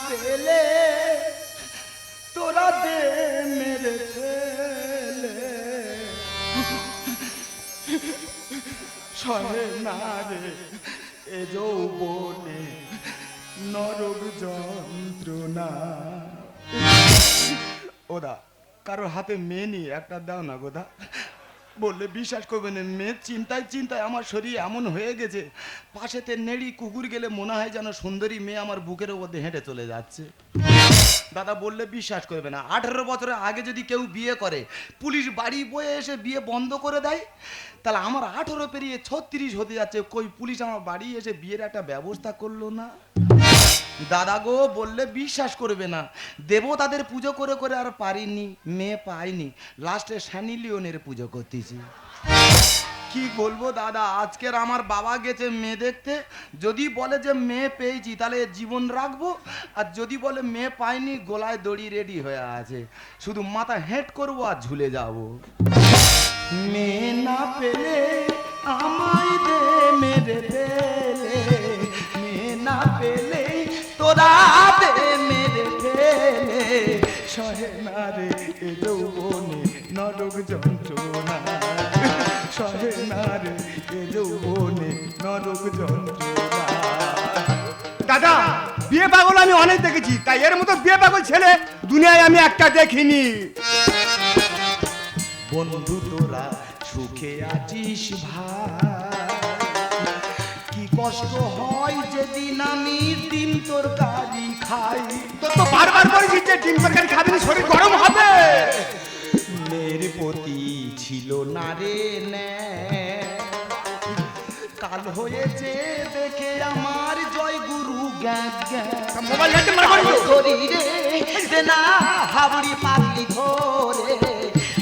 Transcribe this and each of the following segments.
পেলে তোরা দে মেরে ফেলে সহে না রে এ যৌবনে নরক যন্ত্রণা। ওদা কারোর হাতে মেয়ে নিয়ে একটা দাও না গোদা। বললে বিশ্বাস করবে না, মেয়ের চিন্তায় চিন্তায় আমার শরীর এমন হয়ে গেছে, পাশেতে নেড়ি কুকুর গেলে মনে হয় যেন সুন্দরী মেয়ে আমার বুকের মধ্যে হেঁটে চলে যাচ্ছে। দাদা বললে বিশ্বাস করবে না, 18 বছরের আগে যদি কেউ বিয়ে করে, পুলিশ বাড়ি বয়ে এসে বিয়ে বন্ধ করে দেয়, তাহলে আমার 18 পেরিয়ে 36 হতে যাচ্ছে, কই পুলিশ আমার বাড়ি এসে বিয়ের একটা ব্যবস্থা করলো না। দাদা গো বললে বিশ্বাস করবে না, দেবতাদের পুজো করে করে আর পারিনি, মেয়ে পাইনি, লাস্টে সানি লিওনের পুজো করতেছি। কি বলবো দাদা, আজকের আমার বাবা গেছে মেয়ে দেখতে, যদি বলে যে মেয়ে পেয়েছি তাহলে জীবন রাখবো, আর যদি বলে মেয়ে পাইনি গলায় দড়ি রেডি হয়ে আছে, শুধু মাথা হেঁট করবো আর ঝুলে যাব। মেয়ে না পেলে আমায় দে মেরে ফেলে, মেয়ে না পেলে তোরা দে মেরে ফেলে সহে না রে এ যৌবনে নরক যন্ত্রণা, সহে না রে এ যৌবনে নরক যন্ত্রণা। দাদা বিয়ে পাগল আমি অনেক দেখেছি, তাই এর মতো বিয়ে পাগল ছেলে দুনিয়ায় আমি একটা দেখিনি। বন্ধু তোরা সুখে আছিস ভাই, কি কষ্ট হয় যেদিন আমি ডিম তরকারি খাই। তো তো বারবার বলেছি যে ডিম তরকারি খাবেন শরীর গরম হবে। মেয়ের প্রতি ছিল না রে ন্যায়, কাল হয়েছে দেখে আমার জয় গুরু জ্ঞান জ্ঞান। মোবাইল হাতে মার করবো ধরি রে দে না হাবড়ি পাগলি ধরে,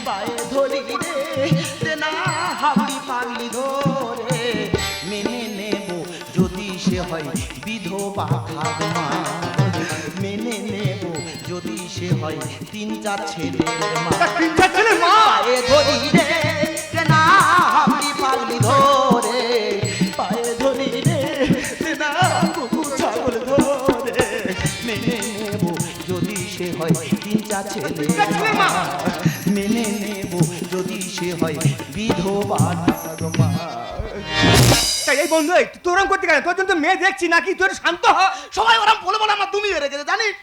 পায়ে ধরি রে দে না হাবড়ি পাগলি ধরে, মেনে নেব যদি সে হয় বিধবা খাগমা, মেনে নেব যদি সে হয় 3-4 ছেলের মা। 3-4 ছেলের মা পায়ে ধরি রে দে না হাবড়ি পাগলি ধরে, পায়ে ধরি রে দে না কুকুর ছাগল ধরে, মেনে নেব যদি সে হয় 3-4 ছেলের মা, মেনে নেব যদি সে হয় বিধবা খাগমা। তাই এই বন্ধু তোর ওরম করতে গেলে তোর জন্য মেয়ে দেখছি নাকি, তোর শান্ত হ। সবাই ওরম বলে বলে আমার তুমি হেরে গেছে জানিস।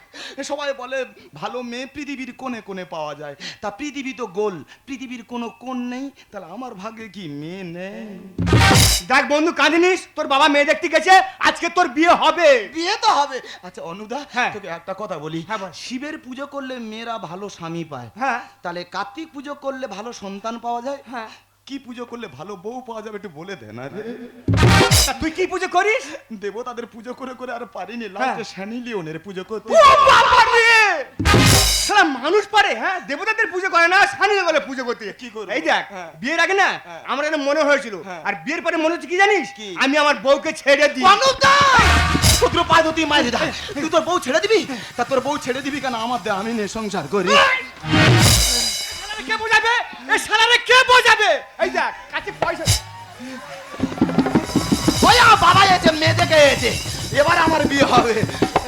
সবাই বলে ভালো মেয়ে পৃথিবীর কোণে কোণে পাওয়া যায়, তা পৃথিবী তো গোল, পৃথিবীর কোনো কোণ নেই, তাহলে আমার ভাগ্যে কি মেয়ে নেই? দেখ বন্ধু কাঁদিনিস, তোর বাবা মেয়ে দেখতে গেছে, আজকে তোর বিয়ে হবে। বিয়ে তো হবে। আচ্ছা অনুদা, হ্যাঁ। তোকে একটা কথা বলি, হ্যাঁ বল। শিবের পুজো করলে মেয়েরা ভালো স্বামী পায়, হ্যাঁ। তাহলে কার্তিক পুজো করলে ভালো সন্তান পাওয়া যায়, হ্যাঁ। কি পুজো করলে ভালো বউ পাওয়া যাবে একটু বলে দে না রে। তা তুই কি পুজো করিস? দেবতাদের পুজো করে করে আর পারিনি, হ্যাঁ। লাস্টে সানি লিওনের পুজো করতে। ও বাবা রে, সারা মানুষ পারে হ্যাঁ দেবতাদের পুজো করে না, সানি বলে পুজো করতে। কি করবো? এই দেখ হ্যাঁ। বিয়ের আগে না হ্যাঁ। আমার এটা মনে হয়েছিল, হ্যাঁ। আর বিয়ের পরে মনে হচ্ছে কি জানিস, কি? আমি আমার বউকে ছেড়ে দিই। অনুদা পুত্র পায় তুই মায়ের দা, তুই তোর বউ ছেড়ে দিবি? তা তোর বউ ছেড়ে দিবি কেন? আমার দে, আমি নে সংসার করি। কে বোঝাবে এই শালারে, কে বোঝাবে? এই দেখ কাছে পয়সা। ওই আমার বাবা এসে মেয়ে দেখে এসে, এবার আমার বিয়ে হবে,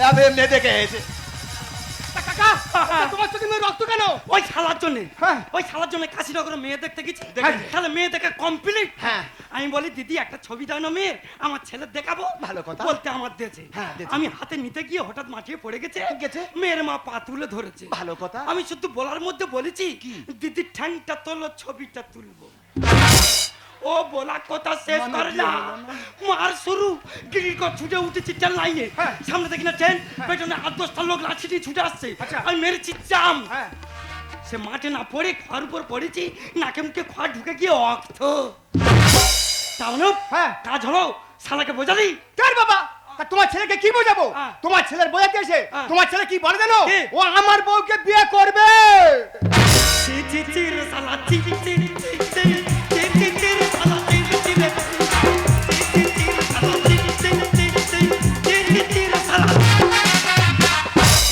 এবার মেয়ে দেখে এসে। তা কাকা তোমার চোখে মেয়ে রক্ত কেন? ওই শালার জন্য, হ্যাঁ। ওই শালার জন্য কাশীনগরে মেয়ে দেখতে গেছি, হ্যাঁ। তাহলে মেয়ে দেখে কমপ্লিট। হ্যাঁ। আমি বলি দিদি একটা ছবি দাও না মেয়ে, আমার ছেলে দেখাবো। ভালো কথা। বলতে আমার দিয়েছে, হ্যাঁ, দিয়েছে। আমি হাতে নিতে গিয়ে হঠাৎ মাটিয়ে পড়ে গেছে, গেছে? মেয়ের মা পা তুলে ধরেছে। ভালো কথা। আমি শুধু বলার মধ্যে বলেছি কি? দিদির ঠ্যাংটা তোলো, ছবিটা তুলবো। ও বলা কথা শেষ মানে করে বিয়ে না, হলো না? মার শুরু গিরি করে ছুটে উঠেছি ট্রেন লাইনে, হ্যাঁ। সামনে দেখি না ট্রেন, পেছনে 8-10টা লোক লাঠি নিয়ে ছুটে আসছে, আচ্ছা। আমি মেরেছি জাম। হ্যাঁ। সে মাঠে না পড়ে খোয়ার উপর পড়েছি, নাকে মুখে খোয়া ঢুকে গিয়ে অক্ত। তাহলে হ্যাঁ। কাজ হলো, শালাকে বোঝালি? কার বাবা? তা তোমার ছেলেকে কি বোঝাবো? হ্যাঁ। তোমার ছেলের বোঝাতে এসে হ্যাঁ। তোমার ছেলে কি বলে জানো? কি? ও আমার বউকে বিয়ে করবে। চি চি চি রে শালা, চি চি চি চি চি চি চি চি রে শালা, চি চি চি রে চি চি চি রে শালা, চি চি চি চি চি চি চি রে শালা।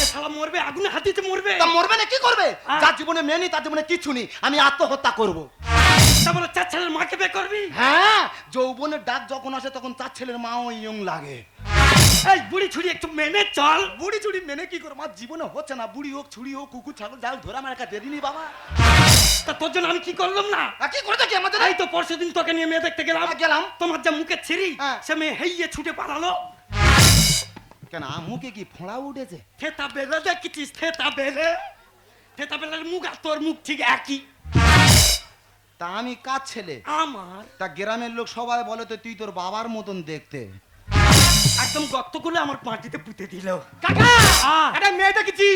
এ শালা মরবে, আগুনে হাত দিতে মরবে। তা মরবে না কি করবে? হ্যাঁ। যার জীবনে মেয়ে নেই তার জীবনে কিছু নেই, আমি আত্মহত্যা করব। তা বলে চার ছেলের মাকে বিয়ে করবি? হ্যাঁ, যৌবনের ডাক যখন আসে তখন তার ছেলের মাও ইয়ং লাগে। এই বুড়ি ছুরি একটু মেনে চল। বুড়ি চুড়ি মেনে কি করে? মা জীবনে হচ্ছে না, বুড়ি হোক ছুরি হোক কুকুর ছাগল যাই হোক ধরে আমার একা দেরি নেই বাবা। তা তোর জন্য আমি কি করলাম না? আর কি করে দেখি আমাদের? এই তো পরশুদিন তোকে নিয়ে মেয়ে দেখতে গেলাম। গেলাম। তোমার যা মুখে ছিরি, হ্যাঁ। সে মেয়ে হেইয়ে ছুটে পালালো। কেন মুখে কি ফোঁড়া উঠেছে? থেতা বেলে দেখেছিস? থেতা বেলে, থেতা বেলের মুখ আর তোর মুখ ঠিক একই। তা আমি কার ছেলে? আমার তা গ্রামের লোক সবাই বলে তো তুই তোর বাবার মতন দেখতে। একদম গর্ত করে আমার পাটিতে পুঁতে দিল। কাকা আহ! একটা মেয়ে দেখেছি।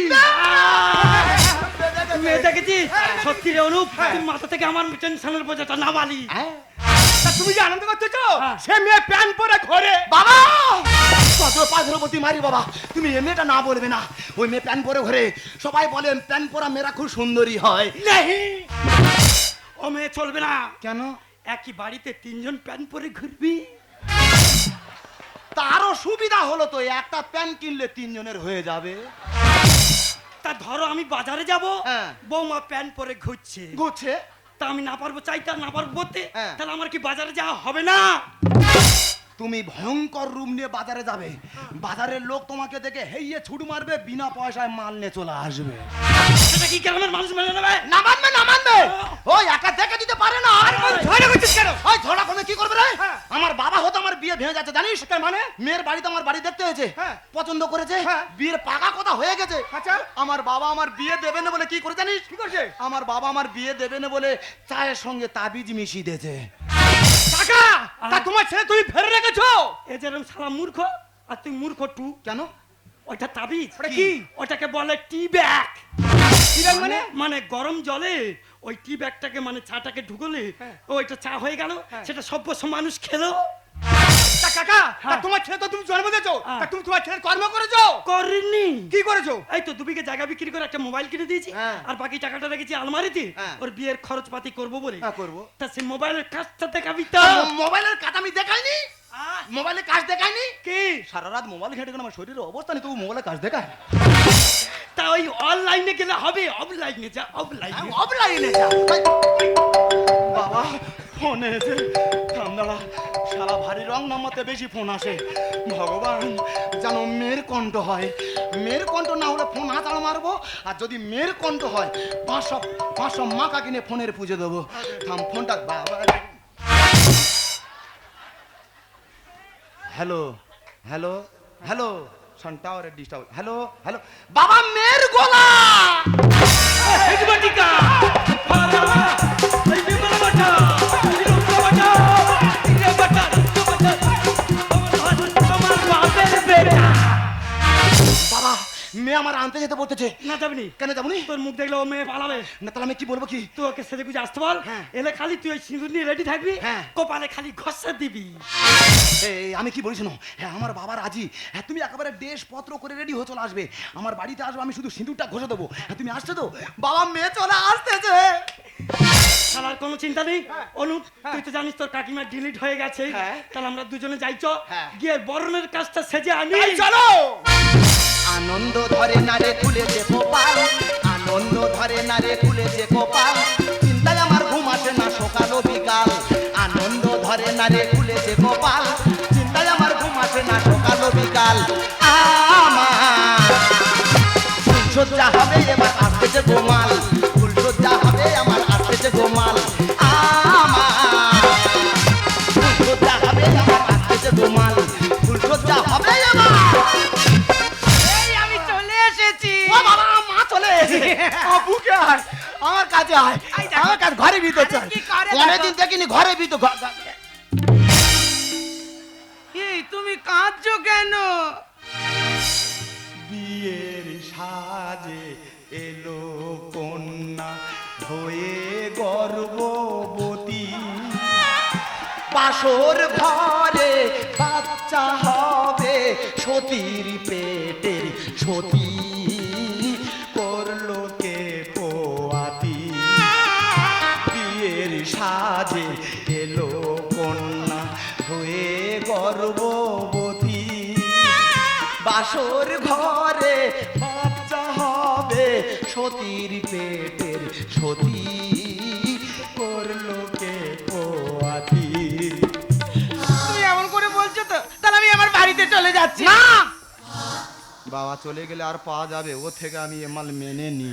মেয়ে দেখেছিস? সত্যি রে অনুপ, তুই মাথা থেকে আমার টেনশনের বোঝাটা নামালি। হ্যাঁ তা তুমি যে আনন্দ করতেছো, হ্যাঁ। সে মেয়ে প্যান্ট পরে ঘরে। বাবা, পাথরপতি মারি বাবা, তুমি এ মেয়েটা না বলবে না। ওই মেয়ে প্যান পরে ঘরে, সবাই বলেন প্যান পরা মেয়েরা খুব সুন্দরী হয়। নেহি, ও মেয়ে চলবে না। কেন? একই বাড়িতে তিনজন প্যান্ট পরে ঘুরবি। তারও সুবিধা হলো তো, একটা প্যান কিনলে তিনজনের হয়ে যাবে। তা ধরো আমি বাজারে যাব, হ্যাঁ। বৌমা প্যান্ট পরে ঘুরছে, গোছে তা আমি না পারবো চাইতে আর না পারবো বলতে, হ্যাঁ। তাহলে আমার কি বাজারে যাওয়া হবে না? তুমি ভয়ঙ্কর রূপ নিয়ে বাজারে যাবে, বাজারের লোক তোমাকে দেখে হেইয়ে ছুটু মারবে, বিনা পয়সায় মাল নিয়ে চলে আসবে। সেটা কি গ্রামের মানুষ মেনে নেবে? না মানবে, না মানবে। ওই একা দেখে দিতে পারে না। ঝগড়া করছিস কেন? ওই ঝগড়া করে কি করবে রে? হ্যাঁ। আমার বাবা হতো আমার বিয়ে ভেঙে যাচ্ছে জানিস? তার মানে? মেয়ের বাড়িতে আমার বাড়ি দেখতে হয়েছে, হ্যাঁ। পছন্দ করেছে, হ্যাঁ। বিয়ের পাকা কথা হয়ে গেছে। আচ্ছা। আমার বাবা আমার বিয়ে দেবে না বলে কি করে জানিস? কি করছে? আমার বাবা আমার বিয়ে দেবে না বলে চায়ের সঙ্গে তাবিজ মিশিয়ে দিয়েছে। কাকা, তা তোমার ছেলে তুমি ফেলে রেখেছো? এ যেরকম শালা মূর্খ, আর তুই মূর্খ টু। কেন? ওটা তাবিজ। ওটা কি? ওটাকে বলে টি ব্যাগ। কি ব্যাগ মানে? মানে গরম জলে ওই টি ব্যাগটাকে মানে চাটাকে ঢুকলে হ্যাঁ। ওইটা চা হয়ে গেল, হ্যাঁ। সেটা সভ্য মানুষ খেলো। তা কাকা, তা হ্যাঁ। তোমার ছেলে তো তুমি জন্ম দিয়েছো, হ্যাঁ। তা তুমি তোমার ছেলের কর্ম করেছো? করিনি। কি করেছো? এই তো দুবিঘে জায়গা বিক্রি করে একটা মোবাইল কিনে দিয়েছি, হ্যাঁ। আর বাকি টাকাটা রেখেছি আলমারিতে, হ্যাঁ। ওর বিয়ের খরচপাতি করবো বলে। হ্যাঁ, করবো। তা সে মোবাইলের কাজটা দেখাবি তো। মোবাইলের কাজ আমি দেখাইনি, মোবাইলের কাজ দেখাইনি। কি? সারা রাত মোবাইল ঘেটে গেলে আমার শরীরের অবস্থা নেই, তবু মোবাইলের কাজ দেখায়। তা ওই অনলাইনে গেলে হবে? অফলাইনে যা, অফলাইনে। অফলাইনে যা। বাবা ফোন এসে ঠান্ডা, সারা ভারী রং নামাতে বেশি ফোন আসে। ভগবান যেন মেয়ের কণ্ঠ হয়, মেয়ের কণ্ঠ না হলে ফোন হাতাড় মারবো, আর যদি মেয়ের কণ্ঠ হয় 500 মাকা কিনে ফোনের পুজো দেবো। থাম ফোনটা বাবা। হ্যালো হ্যালো হ্যালো, সান টাওয়ারের ডিস্টার্ব। হ্যালো হ্যালো, বাবা মেয়ের গলা। হেজমাটিকা ফারা এই বিমল বাটা বিরুদ্ধ বাটা রে বাটা তোমার বাপের বেটা। বাবা মেয়ে আমার আনতে যেতে বলতেছে। না যাবনি? কেন যাবনি? তোর মুখ দেখলে ও মেয়ে পালাবে। না তাহলে আমি কি বলবো? কি তুই ওকে সেজে গুজে আসতে বল, হ্যাঁ। এলে খালি তুই ওই সিঁদুর নিয়ে রেডি থাকবি, হ্যাঁ। কপালে খালি ঘষা দিবি। এই আমি কি বলছি না? হ্যাঁ আমার বাবা রাজি। হ্যাঁ তুমি একেবারে ড্রেসপত্র করে রেডি হয়ে চলে আসবে, আমার বাড়িতে আসবে, আমি শুধু সিঁদুরটা ঘষে দেবো। হ্যাঁ তুমি আসছো তো? বাবা মেয়ে চলে আসতেছে। শালার কোনো চিন্তা নেই। অনুপ তুই তো জানিস তোর কাকিমা ডিলিট হয়ে গেছে, হ্যাঁ। তাহলে আমরা দুজনে যাই চ, হ্যাঁ। গিয়ে বরণের কাজটা সেজে আনি। এই চলো। আনন্দ ধরে না রে খুলেছে কপাল, আনন্দ ধরে না রে খুলেছে কপাল, চিন্তায় আমার ঘুম আসে না সকাল ও বিকাল। আনন্দ ধরে না রে খুলেছে কপাল, চিন্তায় আমার ঘুম আসে না সকাল ও বিকাল। আমার ফুলসজ্জা হবে এবার আসতেছে গোমাল, ফুলসজ্জা হবে আমার আসতেছে গোমাল। আমার ফুলসজ্জা হবে আমার আসতেছে গোমাল, ফুলসজ্জা হবে আমার। আমি চলে এসেছি। ও বাবা মা চলে এসেছে। বুকে আয়, আমার কাছে আয়, আমার কাছে ঘরে ভিতর চল। কি করে দেখো? অনেকদিন দেখিনি ঘরে ভিতর। এই তুমি কাঁদছো কেন? বিয়ের সাজে এলো কন্যা হয়ে গর্ভবতী, বাসর ঘরে বাচ্চা হবে সতীর পেটের সতী, করলো কে পোয়াতি। বিয়ের সাজে এলো কন্যা হয়ে গর্ভবতী, বাসর ঘরে বাচ্চা হবে সতীর পেটের সতী, করলো চলে যাচ্ছি। না বাবা চলে গেলে আর পাওয়া যাবে ও থেকে আমি এ মাল মেনে নি।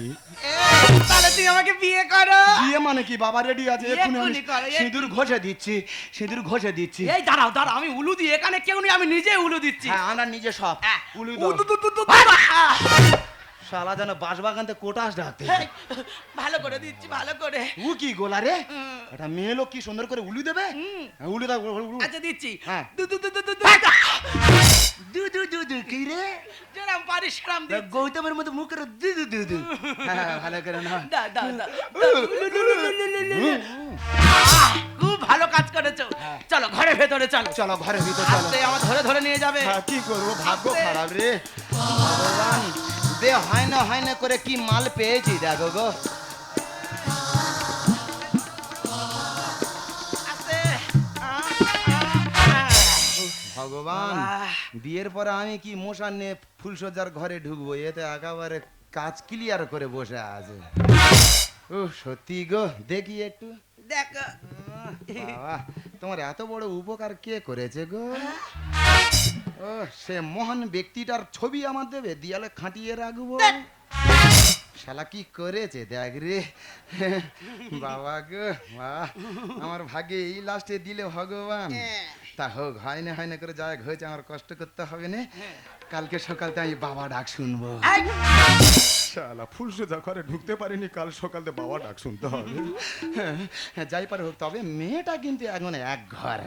তাহলে তুই আমাকে বিয়ে করো। বিয়ে মানে কি বাবা রেডি আছে এক্ষুনি আমি এক্ষুনি করো, সিঁদুর ঘষে দিচ্ছি সিঁদুর ঘষে দিচ্ছি। এই দাঁড়াও দাঁড়াও, আমি উলু দিই, এখানে কেউ নেই, আমি নিজে উলু দিচ্ছি। হ্যাঁ আমরা নিজে সব হ্যাঁ। উলু উ, দু, দাও। দু, দু, দু, দু, আহ! শালা যেন বাঁশবাগানতে কোটাস ডাকতে। এই, ভালো করে দিচ্ছি, ভালো করে। উ কি গোলা রে হুম। এটা মেয়ে লোক কি সুন্দর করে উলু দেবে। হুম। হ্যাঁ, উলু দাও উলু। আচ্ছা দিচ্ছি। হ্যাঁ। দু, দু, দু, দু, দু, দু। দু দু দু দু কি রে যেরাম পারি সেরাম দিচ্ছি। গৌতমের মতো মুখের দু দু দু দু। হ্যাঁ ভালো করে না। দা, দা, দা। আহ, খুব ভালো কাজ করেছো। চলো ঘরে ভেতরে চলো। চলো ঘরের ভিতর চলো। আস্তে আমার ধরে ধরে নিয়ে যাবে। হ্যাঁ, কি করবো ভাগ্য খারাপ রে ভগবান দে হয় না করে কি মাল পেয়েছি দেখো গো। আস্তে। ভগবান বাহ। বিয়ের পরে আমি কি মশা নিয়ে ফুলসজ্জার ঘরে ঢুকবো এতে একেবারে কাজ ক্লিয়ার করে বসে আছে। ও সত্যি গো দেখি একটু। দেখো। বাবা তোমার এত বড় উপকার কে করেছে গো। ও সে মহান ব্যক্তিটার ছবি আমার দেবে দেয়ালে খাটিয়ে রাখবো। শালা কি করেছে দেখ রে বাবা গো বাহ আমার ভাগ্যে এই লাস্টে দিলে ভগবান। তা হোক হয় না করে যাই হয়েছে আমার কষ্ট করতে হবে না। কালকে সকালতে আমি বাবা ডাক শুনবো। এই, শালা ফুলসজ্জা ঘরে ঢুকতে পারিনি কাল সকালে বাবা ডাক শুনতে হবে। হ্যাঁ, যাই পারে হোক তবে মেয়েটা কিন্তু এখন এক ঘর।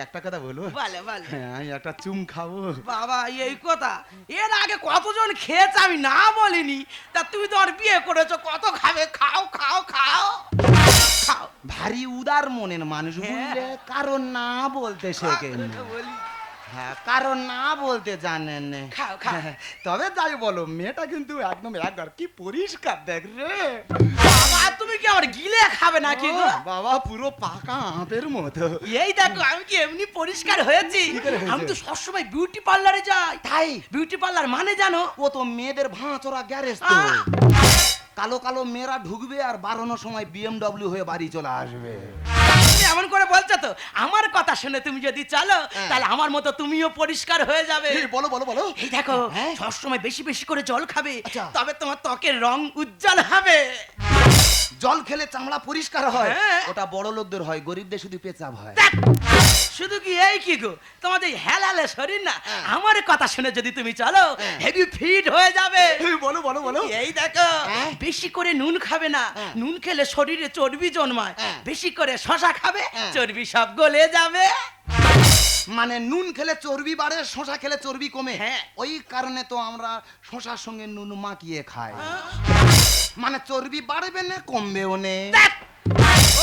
একটা কথা বলবো বলো বলো। হ্যাঁ, আমি একটা চুম খাবো। বাবা এই কথা এর আগে কতজন খেয়েছে আমি না বলিনি, তা তুমি তো আর বিয়ে করেছো, কত খাবে? খাও খাও খাও খাও। ভারী উদার মনের মানুষ হ্যাঁ। বুঝলে কারণ না বলতে শেখেন। বলি হ্যাঁ কারণ না বলতে জানেন না। খাও, খাও। তবে যাই বলো মেয়েটা কিন্তু একদম একবার কি পরিষ্কার দেখ রে। বাবা তুমি কি আমার গিলে খাবে নাকি গো? ও, বাবা পুরো পাকা আঁতের মতো। এই দেখো আমি কি এমনি পরিষ্কার হয়েছি? কি করে হয়েছে? আমি তো সবসময় বিউটি পার্লারে যাই। তাই বিউটি পার্লার মানে জানো? ও তো মেয়েদের ভাঁচরা গ্যারেজ তো। আহ! কালো কালো মেয়েরা ঢুকবে আর বাড়ানোর সময় BMW হয়ে বাড়ি চলে আসবে। তুমি এমন করে বলছো তো, আমার কথা শুনে তুমি যদি চলো হ্যাঁ। তাহলে আমার মতো তুমিও পরিষ্কার হয়ে যাবে। এই, বলো বলো বলো। এই দেখো হ্যাঁ? সবসময় বেশি বেশি করে জল খাবে, আচ্ছা। তবে তোমার ত্বকের রং উজ্জ্বল হবে। জল খেলে চামড়া পরিষ্কার হয়। হ্যাঁ। ওটা বড় লোকদের হয় গরিবদের শুধু পেচাব হয়। দেখ, শুধু কি এই কি গো, তোমাদের এই হেলালে শরীর না, হ্যাঁ। আমার কথা শুনে যদি তুমি চলো হ্যাঁ। হেভি ফিট হয়ে যাবে। এই, বলো বলো বলো। এই দেখো হ্যাঁ? বেশি করে নুন খাবে না, হ্যাঁ। নুন খেলে শরীরে চর্বি জন্মায়। হ্যাঁ। বেশি করে শশা খাবে, হ্যাঁ। চর্বি সব গলে যাবে। মানে নুন খেলে চর্বি বাড়ে শশা খেলে চর্বি কমে। হ্যাঁ। ওই কারণে তো আমরা শশার সঙ্গে নুন মাখিয়ে খাই। মানে চর্বি বাড়বে না কমবেও না। দেখ,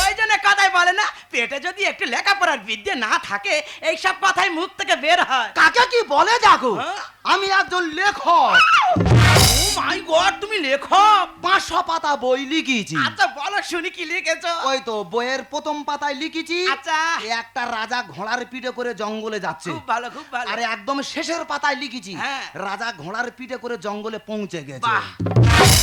ওই জন্য কথাই বলে না, পেটে যদি একটু লেখাপড়ার বিদ্যে না থাকে এইসব কথাই মুখ থেকে বের হয়। কাকে কি বলে দেখো হ্যাঁ? আমি একজন লেখক। ও মাই গড, তুমি লেখক? 500 পাতা বই লিখেছি। আচ্ছা বলো শুনি কি লিখেছো? ওই তো বইয়ের প্রথম পাতায় লিখেছি আচ্ছা। একটা রাজা ঘোড়ার পিঠে করে জঙ্গলে যাচ্ছে। খুব ভালো খুব ভালো। আরে একদম শেষের পাতায় লিখেছি হ্যাঁ। রাজা ঘোড়ার পিঠে করে জঙ্গলে পৌঁছে গেছে। বাহ,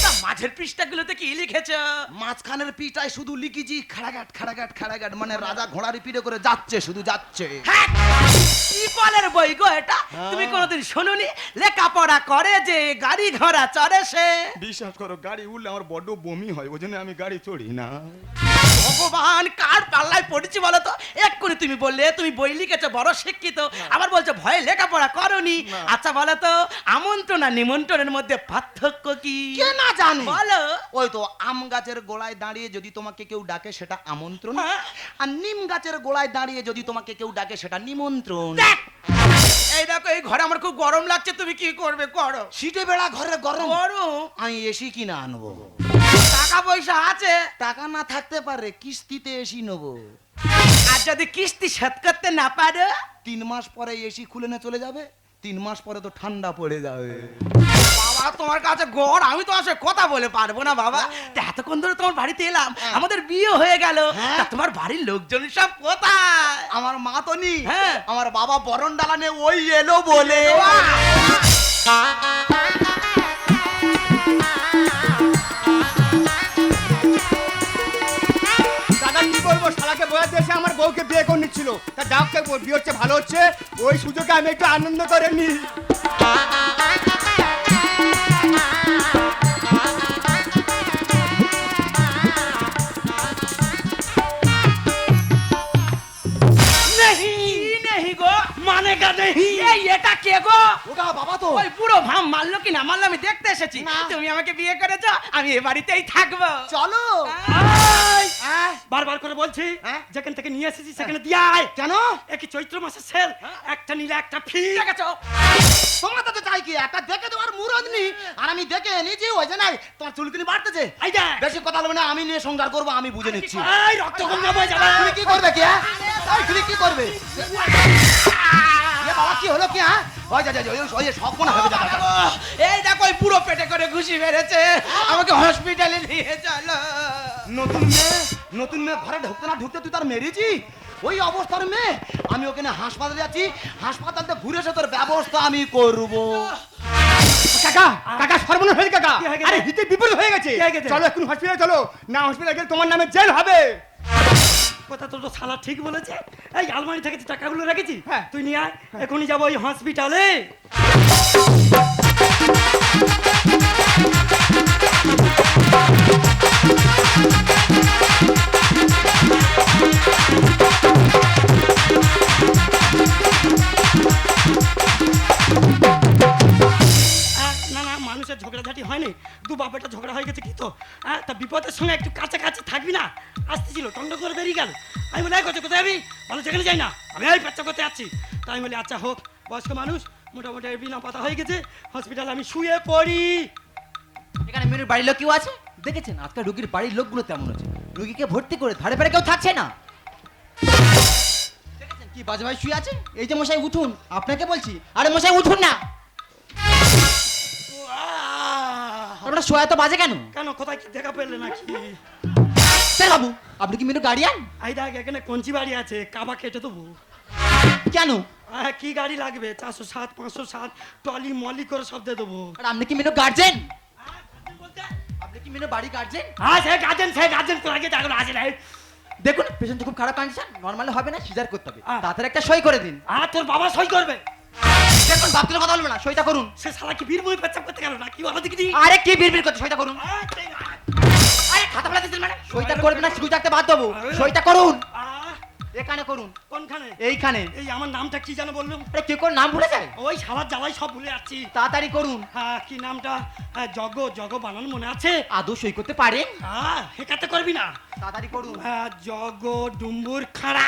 তা মাঝের পৃষ্ঠাগুলোতে কি লিখেছো? মাঝখানের পিঠটায় শুধু লিখেছি খাড়াঘাট খাড়াঘাট খাড়াঘাট মানে রাজা ঘোড়ার পিঠে করে যাচ্ছে শুধু যাচ্ছে। হ্যাঁ, কি বলের বই গো এটা? হ্যাঁ। তুমি কোনোদিন শোনোনি লেখাপড়া করে যে গাড়ি ঘোড়া চড়ে সে? বিশ্বাস করো গাড়ি উঠলে আমার বড্ড বমি হয় ওই জন্য আমি গাড়ি চড়ি না। ভগবান কার পাল্লায় পড়েছি বলো তো? এক্ষুনি তুমি বললে তুমি বই লিখেছো, বড় শিক্ষিত, আবার বলছো ভয়ে লেখাপড়া করনি। না। আচ্ছা বলো তো আমন্ত্রণ আর নিমন্ত্রণের মধ্যে পার্থক্য কি? কে না জানে? বলো। ওই তো আম গাছের গোড়ায় দাঁড়িয়ে যদি তোমাকে কেউ ডাকে সেটা আমন্ত্রণ, হ্যাঁ। আর নিম গাছের গোড়ায় দাঁড়িয়ে যদি তোমাকে কেউ ডাকে সেটা নিমন্ত্রণ। দেখ, এই দেখো এই ঘরে আমার খুব গরম লাগছে, তুমি কি করবে করো। শীতে বেড়া ঘরে গরম, গরম? আমি এসি কিনে আনবো। টাকা পয়সা আছে? টাকা না থাকতে পারে কিস্তিতে এসি নেবো। আর যদি কিস্তি শোধ করতে না পারো? 3 মাস পরে এসি খুলে নিয়ে চলে যাবে, 3 মাস পরে তো ঠান্ডা পড়ে যাবে। বাবা তোমার কাছে গড়, আমি তো আসলে কথা বলে পারবো না বাবা। তা এতক্ষণ ধরে তোমার বাড়িতে এলাম, আমাদের বিয়ে হয়ে গেল, হ্যাঁ। তা তোমার বাড়ির লোকজন সব কোথায়? আমার মা তো নি, হ্যাঁ। আমার বাবা বরণ ডালানে ওই এলো বলে। দাদা কি করবো শালাকে বয়ে দেশে আমার বউকে বিয়ে করে নিচ্ছিল, তা যাক বিয়ে হচ্ছে ভালো হচ্ছে, ওই সুযোগে আমি একটু আনন্দ করে নি। नहीं गो मानेगा नहीं এই এটা কে গো ওটা বাবা তো। ওই পুরো ভাম মারলো কি না মারলো আমি দেখতে এসেছি তুমি আমাকে বিয়ে করেছো আমি এই বাড়িতেই থাকবো চলো। বারবার করে বলছি হ্যাঁ? যেখান থেকে নিয়ে এসেছি সেখানে দিয়ে আয় কেন? একই চৈত্র মাসের সেল একটা নিলে একটা ফ্রি দেখেছো তোমার তো চাই কি একটা দেখে তোমার মুরদ নি, আর আমি দেখে এনেছি ওই যে নাই তোমার চুলকুনি বাড়তেছে। এই দেখ বেশি কথা বলবে না, আমি নিয়ে সংসার করবো, আমি বুঝে নিচ্ছি। এই রক্ত গঙ্গা বয়ে যাবে তুমি কি করবে কি? এই তুমি কি করবে? এ বাবা কি হলো কি? ওই যা যা ওই সব মনে হবে যাবে। এই দেখো ওই পুরো পেটে করে ঘুষি মেরেছে আমাকে হসপিটালে নিয়ে চলো নতুন মেয়ে ঘরে ঢুকতে না ঢুকতে তুই তার মেরেছি? ওই অবস্থার মেয়ে আমি ওখানে হাসপাতালে যাচ্ছি, হাসপাতালতে ঘুরে এসে তোর ব্যবস্থা আমি করব। কাকা কাকা সর্বনাশ হয়েছে কাকা, কি হয়ে গেছে? আরে হিতে বিপরীত হয়ে গেছে। কি হয়ে গেছে? চলো এখন হসপিটালে চলো, না হসপিটালে গেলে তোমার নামে জেল হবে। কথা তো শালা ঠিক বলেছে এই আলমারি থেকে যে টাকাগুলো রেখেছি হ্যাঁ। তুই নিয়ে আয় এখনই যাবো ওই হসপিটালে না না মানুষের ঝগড়াঝাটি হয়নি, দু বাপেটা ঝগড়া হয়ে গেছে কি তো তা বিপদের সঙ্গে একটু কাছাকাছি থাকবি না, আসতেছিল টন্ড করে বেরিয়ে গেল। আমি বলে কোথায় কোথায় আমি ভালো যেখানে যাই না আমি এই পেচ্চা করতে যাচ্ছি, তাই আমি বলি আচ্ছা হোক বয়স্ক মানুষ মোটামুটি বিনা পাতা হয়ে গেছে হসপিটালে আমি শুয়ে পড়ি। এখানে মেনুর বাড়ির লোক কেউ আছে দেখেছেন? আজকাল রুগীর বাড়ির লোকগুলো তেমন আছে, রুগীকে ভর্তি করে ধারে পারে কেউ থাকছে না। দেখেছেন কি বাজে ভাই শুয়ে আছে? এই যে মশাই উঠুন, আপনাকে বলছি। আরে মশাই উঠুন না, আপনারা শোয়া তো বাজে কেন? কেন কোথায় কি দেখা পেলে নাকি? স্যার বাবু আপনি কি মেনু গার্ডিয়ান? এই দেখ এখানে কঞ্চি বাড়ি আছে কাবা কেটে দেবো। কেন? কি গাড়ি লাগবে 407 507 টলি মলি করে সব দিয়ে দেবো। আর আপনি কি মেনু গার্জেন? আপনি কি মেনু বাড়ি গার্জেন? হ্যাঁ সে গার্জেন তোর আগে দেখো আসে নাই। দেখুন পেশেন্ট খুব খারাপ কন্ডিশন, নরমালি হবে না, সিজার করতে হবে। হ্যাঁ। তাড়াতাড়ি একটা সই করে দিন। তোর বাবা সই করবে। দেখুন ভাবতে কথা বলবে না, সইটা করুন। সে শালা কি বীরভূমি পেচ্ছাপ করতে গেল না কি বাবা দেখি আরে কি বিড়বিড় করতে, সইটা করুন। আরে খাতা ফেলা দিচ্ছেন মানে? সইটা করবেন না শিশু থাকতে বাদ দেবো, সইটা করুন। এখানে করুন। কোনখানে? এইখানে। এই আমার নামটা কি জানো বললাম? আরে কেউ কোন নাম ভুলে যায়? ওই শালার জ্বালাই সব ভুলে যাচ্ছি। তাড়াতাড়ি করুন। হ্যাঁ কি নামটা? জগ বানান মনে আছে? আদৌ সই করতে পারেন? হ্যাঁ হেকাতে করবি না। তাড়াতাড়ি করুন। জগ ডুম্বুর খাড়া।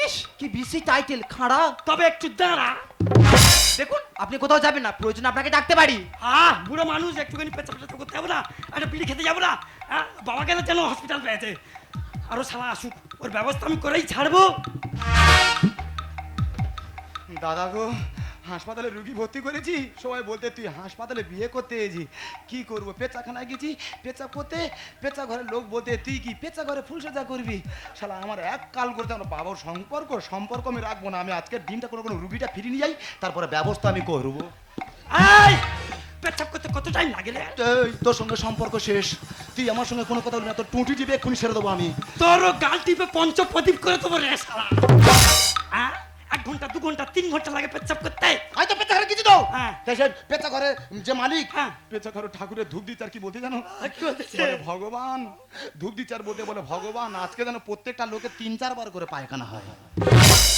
ইস কি বিসি টাইটেল, খাড়া। তবে একটু দাঁড়া। দেখুন আপনি কোথাও যাবেন না, প্রয়োজন আপনাকে ডাকতে পারি। বুড়ো মানুষ একটুখানি পেঁচা করতে যাবো না, একটা বিড়ি খেতে যাবো না। বাবা গেলে যেন হসপিটাল পেয়েছে, আরো শালা আসুক ওর ব্যবস্থা আমি করেই ছাড়বো। দাদা গো হাসপাতালে রুগী ভর্তি করেছি, সবাই বলতে তুই হাসপাতালে বিয়ে করতে এসেছি, কি করবো? পেঁচাখানায় গেছি পেঁচা করতে, পেঁচা ঘরের লোক বলতে তুই কি পেঁচা ঘরে ফুলসজ্জা করবি? শালা আমার এক কাল করতে আমার বাবার সম্পর্ক আমি রাখবো না, আমি আজকের দিনটা কোনো রুগীটা ফিরিয়ে নিয়ে যাই, তারপরে ব্যবস্থা আমি করবো। এই পেচ্ছাপ করতে কত টাইম লাগে রে? এই, তোর সঙ্গে সম্পর্ক শেষ, তুই আমার সঙ্গে কোনো কথা বলবি না, তোর টুটি টিপে এক্ষুনি ছেড়ে দেবো আমি। তোরও গাল টিপে পঞ্চপ্রদীপ করে দেবো রে শালা। 1 ঘন্টা 2 ঘন্টা 3 ঘন্টা লাগে পেচ্ছাপ করতে। আমি তো পেঁচা ঘরে কিছু দাও। হ্যাঁ। পেঁচা ঘরে যে মালিক, হ্যাঁ। পেঁচা ঘরে ঠাকুরের ধূপ দিতে আর কি বলতে জানো? কি বলতেছে? বলে ভগবান ধূপ দিতে আর বলতে বলে ভগবান আজকে যেন প্রত্যেকটা লোকে 3-4 বার করে পায়খানা হয়।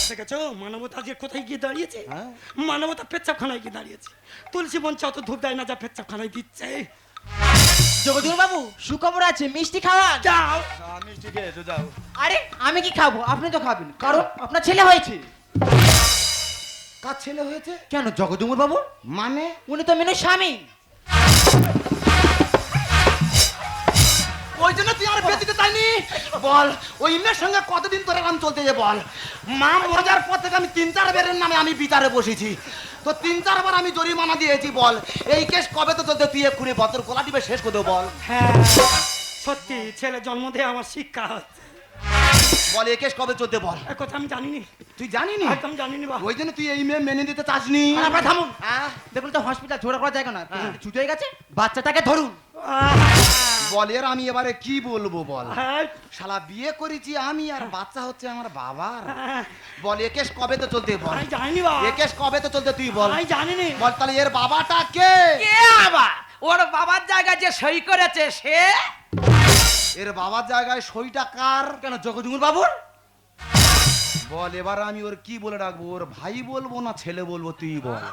দেখেছো মানবতা যে কোথায় গিয়ে দাঁড়িয়েছে? হ্যাঁ। মানবতা পেচ্ছাপখানায় গিয়ে দাঁড়িয়েছে। তুলসী মঞ্চে অত ধূপ দেয় না যা পেচ্ছাপখানায় দিচ্ছে। জগদীশ বাবু সুখবর আছে, মিষ্টি খাওয়ান। যাও। মিষ্টি খেয়ে এসো, যাও। আরে আমি কি খাবো? আপনি তো খাবেন, কারণ আপনার ছেলে হয়েছে। কার ছেলে হয়েছে? কেন জগদুমুর বাবু? মানে উনি তো মেনুর স্বামী। ওই জন্য তুই আর বেঁচে চাইনি? বল ওই মেয়ের সঙ্গে কতদিন ধরে আমি চলতে যে বল? মা মরে যাওয়ার পর থেকে আমি 3-4 বারের নামে আমি বিচারে বসেছি, তো 3-4 বার আমি জরিমানা দিয়েছি। বল এই কেস কবে তো চলতে, তুই এক্ষুনি বতর কোলা টিপে শেষ করে দেবো বল। হ্যাঁ সত্যি ছেলে জন্ম দিয়ে আমার শিক্ষা হচ্ছে। বল এই কেস কবে চলতে বল। এ কথা আমি জানিনি, তুই জানিনি? একদম জানিনি বা। ওই জন্য তুই এই মেয়ে মেনে দিতে চাসনি। আপনারা থামুন। দেখুন তো হসপিটাল ঝোড়া করা জায়গা না, ছুটি হয়ে গেছে, বাচ্চাটাকে ধরুন। বল এর আমি এবারে কি বলবো বল? হ্যাঁ, শালা বিয়ে করেছি আমি আর বাচ্চা হচ্ছে আমার বাবার। হ্যাঁ, বল এ কেস কবে তো চলতে বল? আমি জানি বাবা, এ কেস কবে তো চলতে তুই বল? আমি জানি নে। বল তাহলে এর বাবাটা কে? কে আবার ওর বাবার জায়গায় যে সই করেছে সে? এর বাবার জায়গায় সইটা কার? কেন জগজুমুর বাবুর? বল এবার আমি ওর কি বলে রাখবো? ওর ভাই বলবো না ছেলে বলবো তুই বল।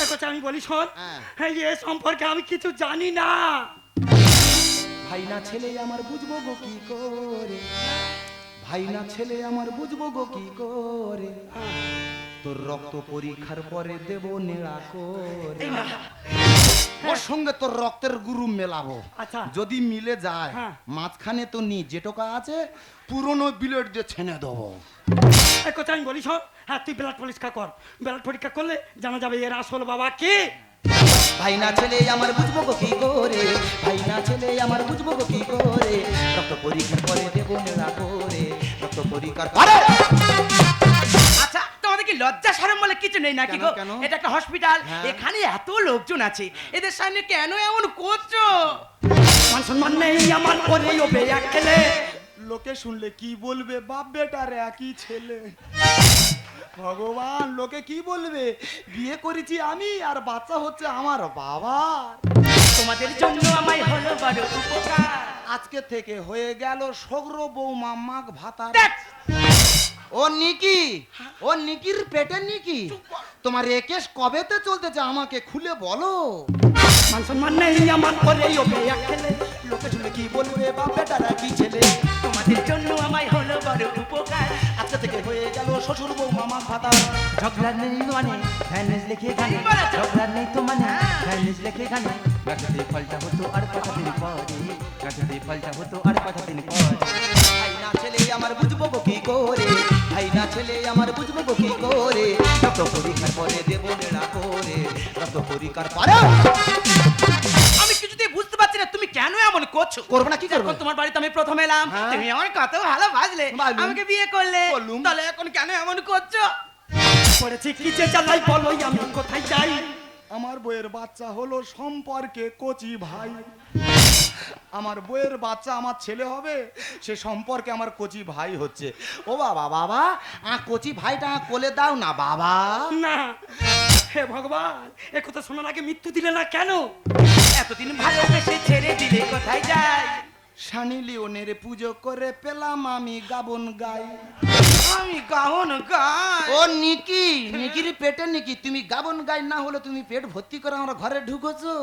একথা আমি বলি শোন, হ্যাঁ। হ্যাঁ, এ সম্পর্কে আমি কিছু জানি না। ভাই না ছেলে আমার বুঝবো গো কি করে, ভাই না ছেলে আমার বুঝবো গো কি করে, তোর রক্ত পরীক্ষার পরে দেব নেড়া করে, এই না, ওর সঙ্গে তোর রক্তের গুরু মেলাবো। আচ্ছা। যদি মিলে যায় হ্যাঁ। মাঝখানে তো নি যেটুকা আছে পুরনো বিলেট দিয়ে ছেনে দেবো। একথা আমি বলি শোন, হ্যাঁ তুই ব্লাড পরীক্ষা কর, ব্লাড পরীক্ষা করলে জানা যাবে এর আসল বাবা কে। ভাই না ছেলে আমার বুঝবো গো কি করে, ভাই না ছেলে আমার বুঝবো গো কি করে, রক্ত পরীক্ষার পরে দেব নেড়া করে, রক্ত পরীক্ষার পরে। আচ্ছা তোমাদের কি লজ্জা শরম বলে কিছু নেই নাকি গো? কেন? এটা একটা হসপিটাল, হ্যাঁ। এখানে এত লোকজন আছে, এদের সামনে কেন এমন করছো? মান সম্মান নেই আমার করে ও বেয়া খেলে। লোকে শুনলে কি বলবে? বাপ বেটার একই ছেলে। ভগবান লোকে কি বলবে? বিয়ে করেছি আমি আর বাচ্চা হচ্ছে আমার বাবার। তোমাদের জন্য আমায় হলো বড় উপকার। আজকে থেকে হয়ে গেল সগ্র বৌমা মাঘ ভাতার। দেখ, ও নিকি, ও নিকির পেটে নিকি, তোমার একেশ কবেতে চলতেছে আমাকে খুলে বলো। মান সম্মান নেই আমার করে ও বেয়া খেলে। লোকে শুনলে কি বলবে? বাপ বেটারা কি ছেলে। তোমাদের জন্য আমায় হলো বড় উপকার। আজকে থেকে হয়ে গেল শ্বশুর বৌমা মাঘ ভাতার। ঝগড়া নেই মানে ভ্যানিস লিখে গানে, কি বলেছো? ঝগড়া নেই তো মানে ভ্যানিস লিখে গানে, গাছতে ফলটা হতো আর কথা দিন পরে, গাছতে ফলটা হতো আর কথা দিন পরে। ভাই না ছেলে আমার বুঝবো গো কি করে, ভাই না ছেলে আমার বুঝবো গো কি করে, রক্ত পরীক্ষার পরে দেব নেড়া করে, রক্ত পরীক্ষার পরে। আমি কিছুতেই বুঝতে পারছি না তুমি কেন এমন করছো। করবো না কি করবো? যখন তোমার বাড়িতে আমি প্রথম এলাম, হ্যাঁ। তুমি আমার কত ভালো বাজলে, বাজলুম। আমাকে বিয়ে করলে, করলুম। তাহলে এখন কেন এমন করছো? পড়েছি কি যে জ্বালাই বলো আমি কোথায় যাই। আমার বইয়ের বাচ্চা হলো সম্পর্কে কচি ভাই। আমার বইয়ের বাচ্চা আমার ছেলে হবে, সে সম্পর্কে আমার কচি ভাই হচ্ছে। ও বাবা বাবা কচি ভাইটা কোলে দাও না বাবা। না, হে ভগবান, এ কথা শোনার আগে মৃত্যু দিলে না কেন? এতদিন ভালোবেসে ছেড়ে দিলে কোথায় যাই? সানি লিওনের পুজো করে পেলাম আমি গাবন গাই। আমি গাউন গাই। ও নিকি, নিকির পেটে নিকি, তুমি গাবন গাই না হলে তুমি পেট ভর্তি করে আমার ঘরে ঢুকেছো।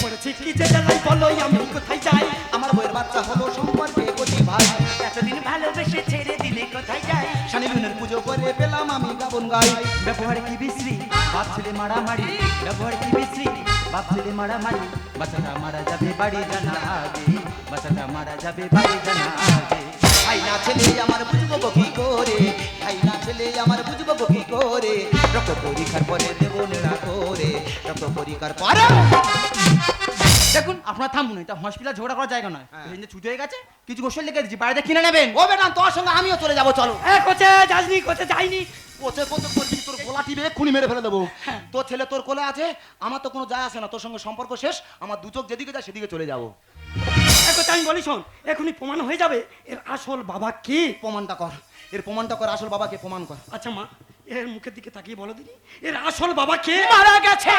পড়েছি কি যে জ্বালাই বলো আমি কোথায় যাই। আমার বইয়ের বাচ্চা হলো সম্পর্কে কচি ভাই। এতদিন ভালোবেসে ছেড়ে দিলে কোথায় যাই? সানি লিওনের পুজো করে পেলাম আমি গাবন গাই। ব্যবহার কি বিশ্রী, বাপ ছেলে মারামারি, ব্যবহার কি বিশ্রী, বাপ ছেলে মারামারি, বাচ্চাটা মারা যাবে বাড়ি জানা আগে, বাচ্চাটা মারা যাবে বাড়ি জানা আগে। ভাই না ছেলে আমার বুঝবো গো কি করে, ভাই না ছেলে আমার বুঝবো গো কি করে, রক্ত পরীক্ষার পরে দেব নেড়া করে, রক্ত পরীক্ষার পরে। দেখুন আপনার থামুন, এটা হসপিটাল ঝগড়া করার জায়গা নয়। এই ছুটি হয়ে গেছে, কিছু গোসল লেগে দিচ্ছি, বাড়িতে কিনে নেবেন। ও বেটা তোর সঙ্গে আমিও চলে যাবো চলো। এ কোচে যাসনি, কোচে যাইনি। কোচে কোচে করবি তোর গলা টিপে এক্ষুনি মেরে ফেলে দেবো। তোর ছেলে তোর কোলে আছে, আমার তো কোনো যায় আসে না, তোর সঙ্গে সম্পর্ক শেষ। আমার দু চোখ যেদিকে যায় সেদিকে চলে যাবো। এ কথা আমি বলি শোন, এখনই প্রমাণ হয়ে যাবে এর আসল বাবা কি। প্রমাণটা কর, এর প্রমাণটা কর, আসল বাবাকে প্রমাণ কর। আচ্ছা মা, এর মুখের দিকে তাকিয়ে বলো দিনি, এর আসল বাবা কে? মারা গেছে।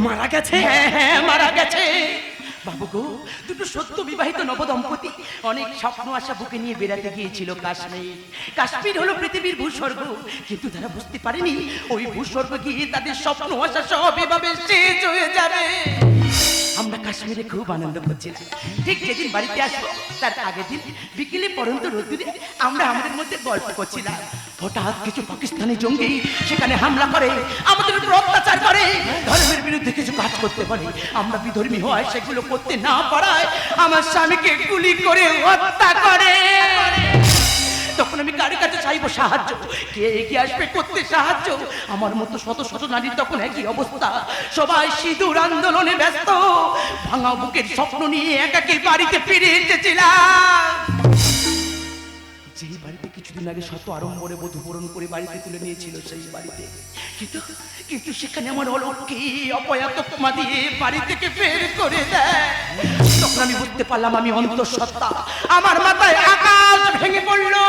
মারা গেছে? হ্যাঁ হ্যাঁ মারা গেছে। বাবু গো, দুটো সত্য বিবাহিত নবদম্পতি অনেক স্বপ্ন আশা বুকে নিয়ে বেড়াতে গিয়েছিল কাশ্মীর। কাশ্মীর হলো পৃথিবীর ভূস্বর্গ, কিন্তু তারা বুঝতে পারেনি ওই ভূস্বর্গ গিয়ে তাদের স্বপ্ন আশা সব এভাবে শেষ হয়ে যাবে। আমরা কাশ্মীরে খুব আনন্দ করছিলাম। ঠিক যেদিন বাড়িতে আসবো তার আগের দিন বিকেলে পড়ন্ত রোদ্দুরে আমরা আমাদের মধ্যে গল্প করছিলাম। হঠাৎ কিছু পাকিস্তানি জঙ্গি সেখানে হামলা করে, আমাদের উপর অত্যাচার করে, ধর্মের বিরুদ্ধে কিছু কাজ করতে পারে। আমরা বিধর্মী হওয়ায় সেগুলো করতে না পারায় আমার স্বামীকে গুলি করে হত্যা করে। তখন আমি কার কাছে চাইবো সাহায্য? কে এগিয়ে আসবে করতে সাহায্য? আমার মতো শত শত নারীর তখন একই অবস্থা, সবাই সিঁদুর আন্দোলনে ব্যস্ত। ভাঙা বুকের স্বপ্ন নিয়ে একাকে বাড়িতে ফিরে এসেছিলাম। যেই বাড়িতে কিছুদিন আগে শত আড়ম্বরে বধূ বরণ করে বাড়িতে তুলে নিয়েছিল সেই বাড়িতে, কিন্তু কিন্তু সেখানে আমার অলক্ষী অপয়া তকমা দিয়ে বাড়ি থেকে বের করে দেয়। তখন আমি বুঝতে পারলাম আমি অন্তঃসত্ত্বা, আমার মাথায় আকাশ ভেঙে পড়লো।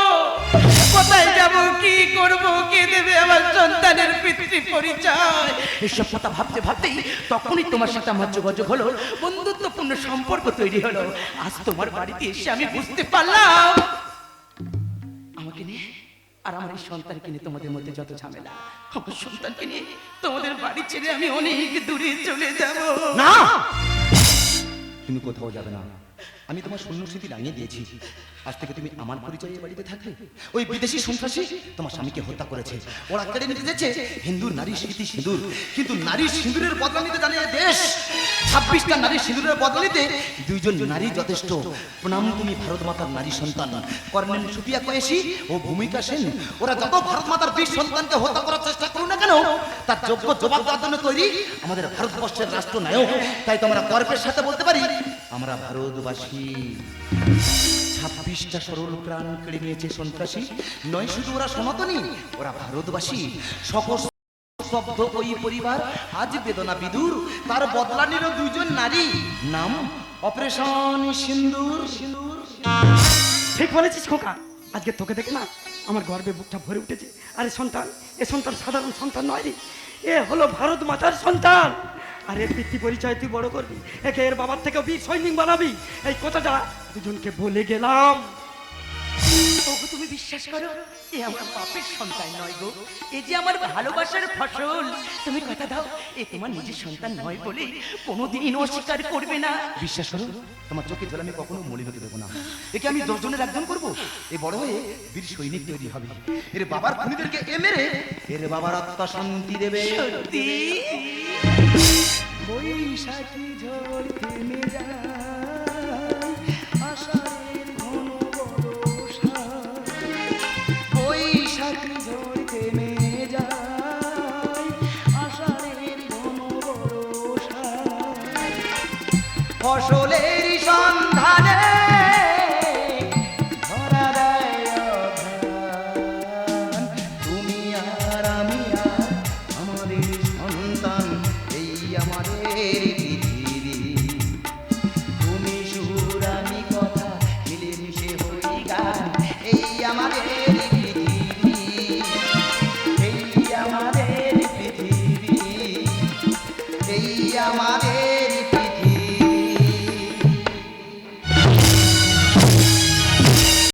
কোথায় যাব, কি করব, কে দেবে আমার সন্তানের পিতৃ পরিচয়? এসব কথা ভাবতে ভাবতেই তখনই তোমার সাথে আমার যোগাযোগ হলো, বন্ধুত্বপূর্ণ সম্পর্ক তৈরি হলো। আজ তোমার বাড়িতে এসে আমি বুঝতে পারলাম আমাকে নিয়ে আর আমার এই সন্তানকে নিয়ে তোমাদের মধ্যে যত ঝামেলা, আমার সন্তানকে নিয়ে তোমাদের বাড়ি ছেড়ে আমি অনেক দূরে চলে যাব। না, তুমি কোথাও যাবে না। আমি তোমার শূন্যস্মৃতি রাঙিয়ে দিয়েছি। আজ থেকে তুমি আমার পরিচয়ে এই বাড়িতে থাকবে। ওই বিদেশি সন্ত্রাসী তোমার স্বামীকে হত্যা করেছে, ওরা কেড়ে নিতে যাচ্ছে হিন্দুর নারী স্মৃতি সিঁদুর। কিন্তু নারীর সিঁদুরের বদলা নিতে জানে দেশ 26টা নারীর সিঁদুরের বদলা নিতে 2জন নারী যথেষ্ট। প্রণাম, তুমি ভারত মাতার নারী সন্তান। কর্নেল সুফিয়া কোয়েশি ও ভূমিকা সেন, ওরা যত ভারত মাতার বীর সন্তানকে হত্যা করার চেষ্টা করুন না কেন, তার যোগ্য জবাব দেওয়ার জন্য তৈরি আমাদের ভারতবর্ষের রাষ্ট্রনায়ক। তাই তো আমরা গর্বের সাথে বলতে পারি আমরা ভারতবাসী। 26টা সরল প্রাণ কেড়ে নিয়েছে সন্ত্রাসী, নয় শুধু ওরা সনাতনী, ওরা ভারতবাসী। সকল শব্দ ওই পরিবার আজ বেদনা বিদুর, তার বদলা নিল 2জন নারী, নাম অপারেশন সিন্দুর। ঠিক বলেছিস খোকা, আজকে তোকে দেখে না আমার গর্বে বুকটা ভরে উঠেছে। আরে সন্তান, এ সন্তান সাধারণ সন্তান নয় রে, এ হলো ভারত মাতার সন্তান। আরে পিতৃ পরিচয় তুই বড় করবি, একে এর বাবার থেকে বীর সৈনিক বানাবি, এই কথাটা দুজনকে বলে গেলাম। ওগো তুমি বিশ্বাস করো, এ আমার বাপের সন্তান নয় গো, এ যে আমার ভালোবাসার ফসল। তুমি কথা দাও, এ তোমার নিজের সন্তান নয় বলে কোনোদিন অস্বীকার করবে না। বিশ্বাস করো, তোমার চোখে জল আমি কখনো মলিন হতে দেবো না। একে আমি 10 জনের একজন করবো, এ বড় হয়ে বীর সৈনিক তৈরি হবে। এর বাবার খুনিদেরকে এ মেরে এর বাবার আত্মা শান্তি দেবে। সত্যি বৈশাখী ঝড় থেমে যায়, আষাঢ়ের ঘন বর্ষা। বৈশাখী ঝড় থেমে যায়, আষাঢ়ের ঘন বর্ষা। ফসলের সন্ধানে ধরা দেয় অঘ্রাণ। তুমি আর আমি আর আমাদের সন্তান, এই আমাদের